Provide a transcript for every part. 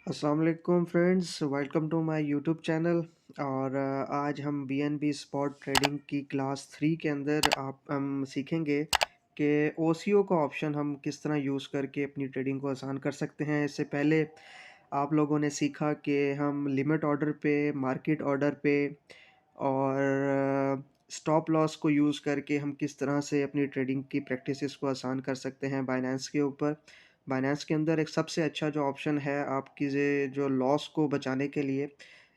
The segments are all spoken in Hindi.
अस्सलाम वालेकुम friends, welcome to my YouTube channel. और आज हम बीएनबी स्पॉट ट्रेडिंग की क्लास 3 के अंदर हम सीखेंगे कि ओसीओ का ऑप्शन हम किस तरह यूज़ करके अपनी ट्रेडिंग को आसान कर सकते हैं। इससे पहले आप लोगों ने सीखा कि हम लिमिट ऑर्डर पे, मार्केट ऑर्डर पे और स्टॉप लॉस को यूज़ करके हम किस तरह से अपनी ट्रेडिंग की प्रैक्टिसेस को आसान कर सकते हैं बाइनेंस के ऊपर। बाइनेंस के अंदर एक सबसे अच्छा जो ऑप्शन है आपकी जो लॉस को बचाने के लिए,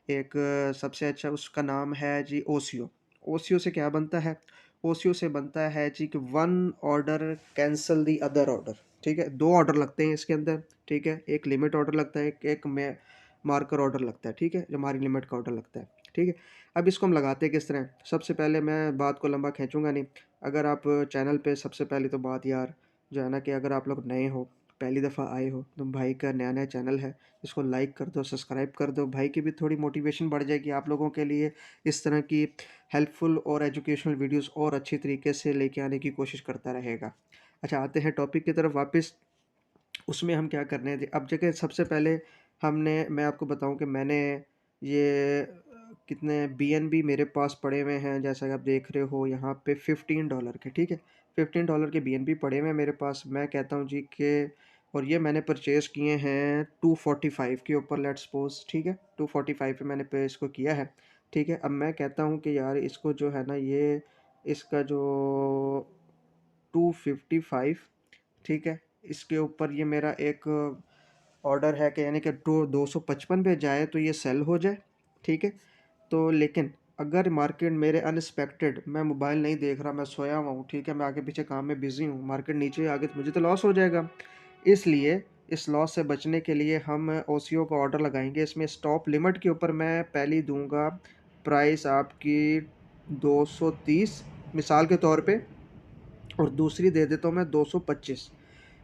एक सबसे अच्छा उसका नाम है जी ओसीओ। ओसीओ से क्या बनता है? ओसीओ से बनता है जी कि one order cancel the other order. ठीक है, दो ऑर्डर लगते हैं इसके अंदर। ठीक है, एक लिमिट ऑर्डर लगता है, एक में मार्कर ऑर्डर लगता है। ठीक है, जो हमारी लिमिट का ऑर्डर लगता है। ठीक है, अब इसको हम लगाते हैं किस तरह? सबसे पहले मैं बात को लंबा खींचूंगा नहीं। अगर आप चैनल पे, सबसे पहले तो बात यार जो है ना कि अगर आप लोग नए हो, पहली दफ़ा आए हो, तो भाई का नया नया चैनल है, इसको लाइक कर दो, सब्सक्राइब कर दो। भाई की भी थोड़ी मोटिवेशन बढ़ जाएगी आप लोगों के लिए। इस तरह की हेल्पफुल और एजुकेशनल वीडियोस और अच्छी तरीके से लेके आने की कोशिश करता रहेगा। अच्छा, आते हैं टॉपिक की तरफ वापस। उसमें हम क्या करने थे अब जगह, सबसे पहले मैं आपको बताऊं कि मैंने ये कितने बीएनबी मेरे पास पड़े हुए हैं, जैसा कि आप देख रहे हो यहाँ पे $15 के। ठीक है, $15 के बीएनबी पड़े हुए हैं मेरे पास। मैं कहता हूँ जी कि, और ये मैंने परचेज़ किए हैं 245 के ऊपर, लेट्स सपोज। ठीक है, 245 पे मैंने पे इसको किया है। ठीक है, अब मैं कहता हूँ कि यार इसको जो है ना, ये इसका जो 255, ठीक है, इसके ऊपर ये मेरा एक ऑर्डर है कि यानी कि 255 पे जाए तो ये सेल हो जाए। ठीक है, तो लेकिन अगर मार्केट मेरे अनएक्सपेक्टेड, मैं मोबाइल नहीं देख रहा, मैं सोया हुआ हूँ, ठीक है, मैं आगे पीछे काम में बिजी हूँ, मार्केट नीचे आ गई तो मुझे तो लॉस हो जाएगा। इसलिए इस लॉस से बचने के लिए हम ओसीओ का ऑर्डर लगाएंगे। इसमें स्टॉप लिमिट के ऊपर मैं पहली दूंगा प्राइस आपकी 230 मिसाल के तौर पे, और दूसरी दे देता हूँ मैं 225।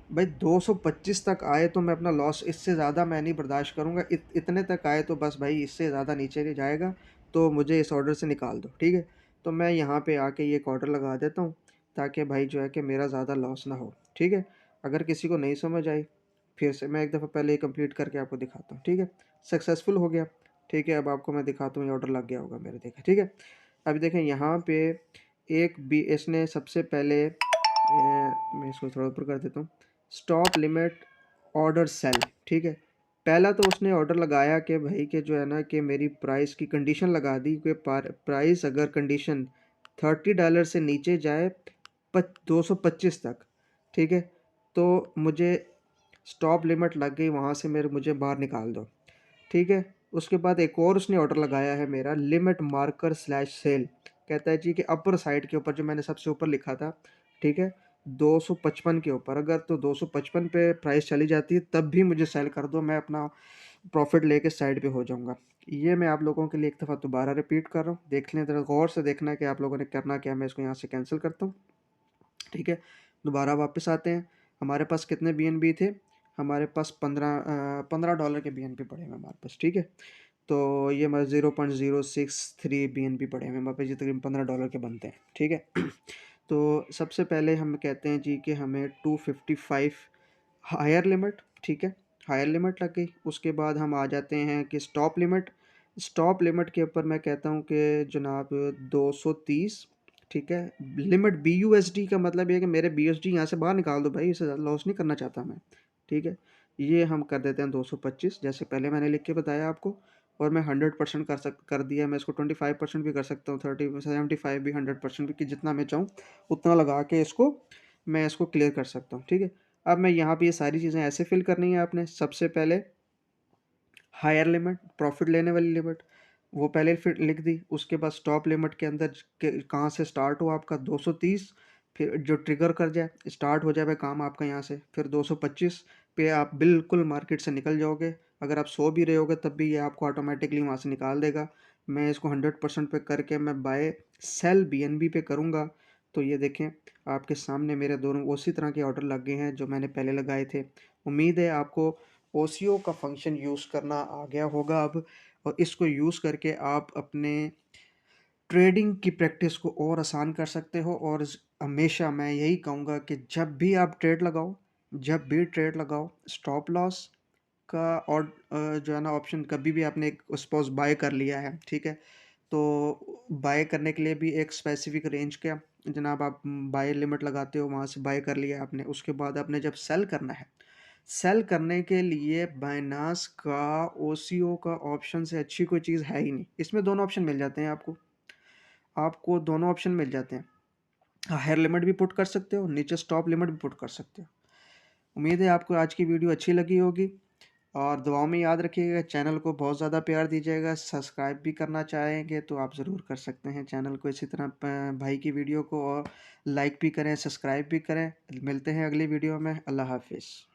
भाई 225 तक आए तो मैं अपना लॉस, इससे ज़्यादा मैं नहीं बर्दाश्त करूँगा। इतने तक आए तो बस भाई, इससे ज़्यादा नीचे नहीं जाएगा, तो मुझे इस ऑर्डर से निकाल दो। ठीक है, तो मैं यहाँ पे आके ये एक ऑर्डर लगा देता हूँ, ताकि भाई जो है कि मेरा ज़्यादा लॉस ना हो। ठीक है, अगर किसी को नहीं समझ आई, फिर से मैं एक दफ़ा पहले ये कंप्लीट करके आपको दिखाता हूँ। ठीक है, सक्सेसफुल हो गया। ठीक है, अब आपको मैं दिखाता हूँ, ये ऑर्डर लग गया होगा मेरे, देखें। ठीक है, अभी देखें यहाँ पे एक भी इसने सबसे पहले मैं इसको थोड़ा ऊपर कर देता हूँ, स्टॉप लिमिट ऑर्डर सेल। ठीक है, पहला तो उसने ऑर्डर लगाया कि भाई के जो है ना कि मेरी प्राइस की कंडीशन लगा दी कि प्राइस अगर कंडीशन $30 से नीचे जाए 225 तक, ठीक है, तो मुझे स्टॉप लिमिट लग गई, वहाँ से मुझे बाहर निकाल दो। ठीक है, उसके बाद एक और उसने ऑर्डर लगाया है मेरा, लिमिट मार्कर स्लैश सेल। कहता है जी कि अपर साइड के ऊपर, जो मैंने सबसे ऊपर लिखा था, ठीक है, 255 के ऊपर, अगर तो 255 पे प्राइस चली जाती है तब भी मुझे सेल कर दो, मैं अपना प्रॉफिट लेके साइड पे हो जाऊंगा। ये मैं आप लोगों के लिए एक दफ़ा दोबारा रिपीट कर रहा हूँ, देख लें ज़रा गौर से, देखना है कि आप लोगों ने करना क्या। मैं इसको यहाँ से कैंसिल करता हूँ। ठीक है, दोबारा वापस आते हैं। हमारे पास कितने बीएनबी थे? हमारे पास 15 $15 के बीएनबी पड़े हैं हमारे पास। ठीक है, तो ये हमारे 0.063 बीएनबी पड़े हैं हमारे पास, ये तकरीबन $15 के बनते हैं। ठीक है, तो सबसे पहले हम कहते हैं जी कि हमें 255 हायर लिमिट। ठीक है, हायर लिमिट लग गई। उसके बाद हम आ जाते हैं कि स्टॉप लिमिट। स्टॉप लिमिट के ऊपर मैं कहता हूँ कि जनाब 230। ठीक है, लिमिट BUSD का मतलब ये है कि मेरे BUSD यहाँ से बाहर निकाल दो भाई, इससे ज़्यादा लॉस नहीं करना चाहता मैं। ठीक है, ये हम कर देते हैं 225, जैसे पहले मैंने लिख के बताया आपको। और मैं 100% कर दिया। मैं इसको 25% भी कर सकता हूँ, 75 भी, 100% भी, कि जितना मैं चाहूँ उतना लगा के इसको मैं इसको क्लियर कर सकता हूँ। ठीक है, अब मैं यहाँ पे ये सारी चीज़ें ऐसे फिल करनी है आपने। सबसे पहले हायर लिमिट, प्रॉफिट लेने वाली लिमिट, वो पहले फिर लिख दी। उसके बाद स्टॉप लिमिट के अंदर कहाँ से स्टार्ट हो आपका 230, फिर जो ट्रिगर कर जाए, स्टार्ट हो जाए भाई काम आपका यहाँ से, फिर 225 पे आप बिल्कुल मार्केट से निकल जाओगे। अगर आप सो भी रहे होगे तब भी ये आपको ऑटोमेटिकली वहाँ से निकाल देगा। मैं इसको 100% पे करके मैं बाय सेल BNB पे करूँगा, तो ये देखें आपके सामने मेरे दोनों उसी तरह के ऑर्डर लग गए हैं जो मैंने पहले लगाए थे। उम्मीद है आपको ओसीओ का फंक्शन यूज़ करना आ गया होगा अब, और इसको यूज़ करके आप अपने ट्रेडिंग की प्रैक्टिस को और आसान कर सकते हो। और हमेशा मैं यही कहूँगा कि जब भी ट्रेड लगाओ, स्टॉप लॉस, का और जो है ना ऑप्शन कभी भी आपने सपोज़ बाय कर लिया है, ठीक है? तो बाय करने के लिए भी एक स्पेसिफ़िक रेंज का जनाब आप बाय लिमिट लगाते हो, वहाँ से बाय कर लिया आपने। उसके बाद आपने जब सेल करना है, सेल करने के लिए बायनांस का ओसीओ का ऑप्शन से अच्छी कोई चीज़ है ही नहीं। इसमें दोनों ऑप्शन मिल जाते हैं आपको। आपको दोनों ऑप्शन मिल जाते हैं। हायर लिमिट भी पुट कर सकते हो, नीचे स्टॉप लिमिट भी पुट कर सकते हो। उम्मीद है आपको आज की वीडियो अच्छी लगी होगी और दुआओं में याद रखिएगा। चैनल को बहुत ज़्यादा प्यार दीजिएगा। सब्सक्राइब भी करना चाहेंगे तो आप ज़रूर कर सकते हैं चैनल को। इसी तरह भाई की वीडियो को और लाइक भी करें, सब्सक्राइब भी करें। मिलते हैं अगली वीडियो में। अल्लाह हाफिज़।